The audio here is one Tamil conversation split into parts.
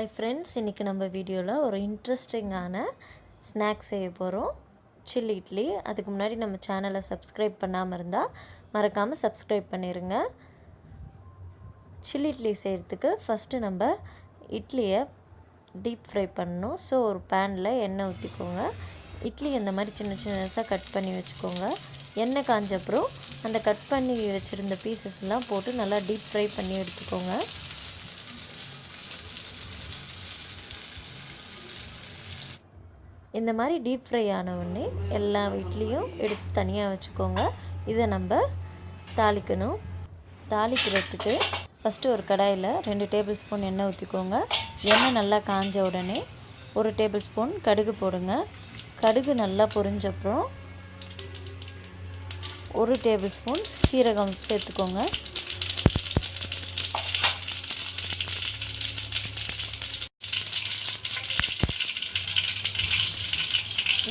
Hi friends, இன்னைக்கு நம்ம வீடியோல ஒரு இன்ட்ரஸ்டிங்கான ஸ்நாக்ஸ் செய்ய போறோம். chilli idli. அதுக்கு முன்னாடி நம்ம சேனலை சப்ஸ்கிரைப் பண்ணாம இருந்தா மறக்காம சப்ஸ்கிரைப் பண்ணிருங்க. chilli idli செய்யிறதுக்கு ஃபர்ஸ்ட் நம்ம இட்லியை டீப் ஃப்ரை பண்ணனும். சோ ஒரு panல எண்ணெய் ஊத்திக்கோங்க. இட்லி இந்த மாதிரி சின்னசா கட் பண்ணி வெச்சுக்கோங்க. எண்ணெய் காஞ்ச அப்புறம் அந்த கட் பண்ணி வெச்சிருந்த பீசஸ் எல்லாம் போட்டு நல்லா டீப் ஃப்ரை பண்ணி எடுத்துக்கோங்க. இந்த மாதிரி டீப் ஃப்ரை ஆன உடனே எல்லா இட்லியும் எடுத்து தனியா வெச்சுக்கோங்க. இத நம்ம தாளிக்கணும். தாளிக்கிறதுக்கு ஃபர்ஸ்ட் ஒரு கடாயில 2 டேபிள்ஸ்பூன் எண்ணெய் ஊத்திக்கோங்க. எண்ணெய் நல்லா காஞ்ச உடனே 1 டேபிள்ஸ்பூன் கடுகு போடுங்க. கடுகு நல்லா பொரிஞ்ச அப்புறம் 1 டேபிள்ஸ்பூன் சீரகம் சேர்த்துக்கோங்க.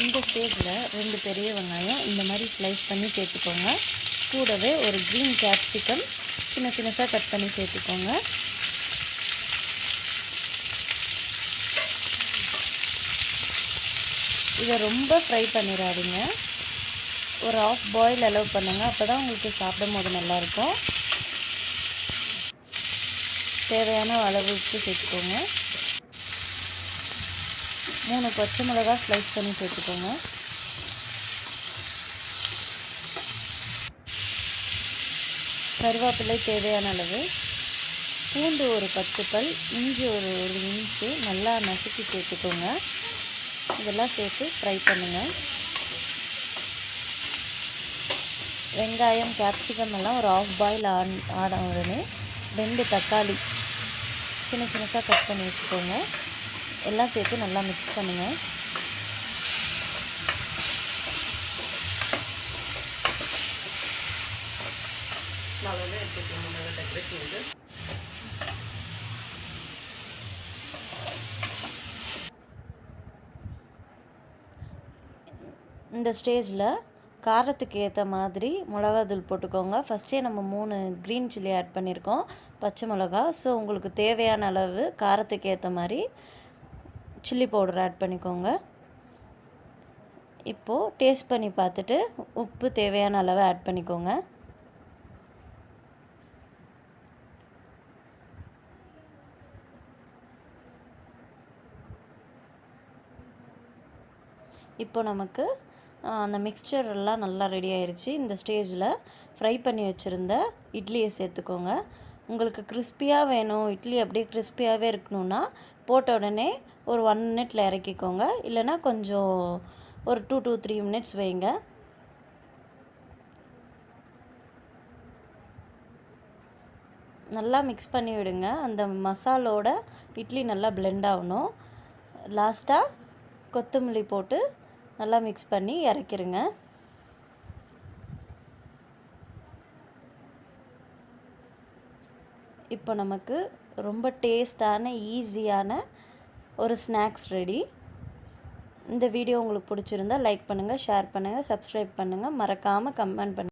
இந்த ஸ்டேஜ்ல 2 பெரிய வெங்காயம் இந்த மாதிரி ஸ்லைஸ் பண்ணி சேர்த்துக்கோங்க. கூடவே ஒரு green capsicum சின்னசா கட் பண்ணி சேர்த்துக்கோங்க. இத ரொம்ப ஃப்ரை பண்ணிராதீங்க. ஒரு half boil அலோவ் பண்ணுங்க. அப்பதான் உங்களுக்கு சாப்பிடும்போது நல்லா இருக்கும். தேவையான அளவு உப்பு சேர்த்துக்கோங்க. 3 பச்சை மிளகாய் ஸ்லைஸ் பண்ணி சேர்த்துக்கோங்க. கறிவேப்பிலை தேவையான அளவு. பூண்டு ஒரு 10 பல், இஞ்சி ஒரு 1 இன்ச் நல்லா நசுக்கி சேர்த்துக்கோங்க. இதெல்லாம் சேர்த்து ஃப்ரை பண்ணுங்க. வெங்காயம், கேப்சிகம் எல்லாம் ஒரு half boil ஆன உடனே 2 தக்காளி சின்னசா கட் பண்ணி வெச்சுக்கோங்க. எல்லாம் சேர்த்து நல்லா mix பண்ணுங்க. இந்த ஸ்டேஜ்ல காரத்துக்கு ஏத்த மாதிரி மிளகாய் தூள் போட்டுக்கோங்க. ஃபர்ஸ்டே நம்ம 3 green chilli ஆட் பண்ணிருக்கோம். பச்சை மிளகாய். சோ உங்களுக்கு தேவையான அளவு காரத்துக்கு ஏத்த மாதிரி chilli பவுடர் ஆட் பண்ணிக்கோங்க. இப்போ டேஸ்ட் பண்ணி பார்த்துட்டு உப்பு தேவையான அளவு ஆட் பண்ணிக்கோங்க. இப்போ நமக்கு அந்த மிக்ஸ்சர் எல்லாம் நல்லா ரெடி ஆயிருச்சு. இந்த ஸ்டேஜ்ல ஃப்ரை பண்ணி வச்சிருந்த இட்லியை சேர்த்துக்கோங்க. உங்களுக்கு கிறிஸ்பியா வேணும், இட்லி அப்படியே கிறிஸ்பியாவே இருக்கணும்னா போட்ட உடனே ஒரு 1 மினிட்ல இறக்கிக்கோங்க. இல்லனா கொஞ்சம் ஒரு 2 to 3 மினிட்ஸ் வைங்க. நல்லா mix பண்ணி விடுங்க. அந்த மசாலோட இட்லி நல்லா blend ஆகணும். லாஸ்டா கொத்தமல்லி போட்டு நல்லா mix பண்ணி இறக்கிருங்க. இப்போ நமக்கு ரொம்ப டேஸ்டான ஈஸியான ஒரு ஸ்நாக்ஸ் ரெடி. இந்த வீடியோ உங்களுக்கு பிடிச்சிருந்தா லைக் பண்ணுங்க, ஷேர் பண்ணுங்க, சப்ஸ்கிரைப் பண்ணுங்க, மறக்காம கமெண்ட் பண்ணுங்க.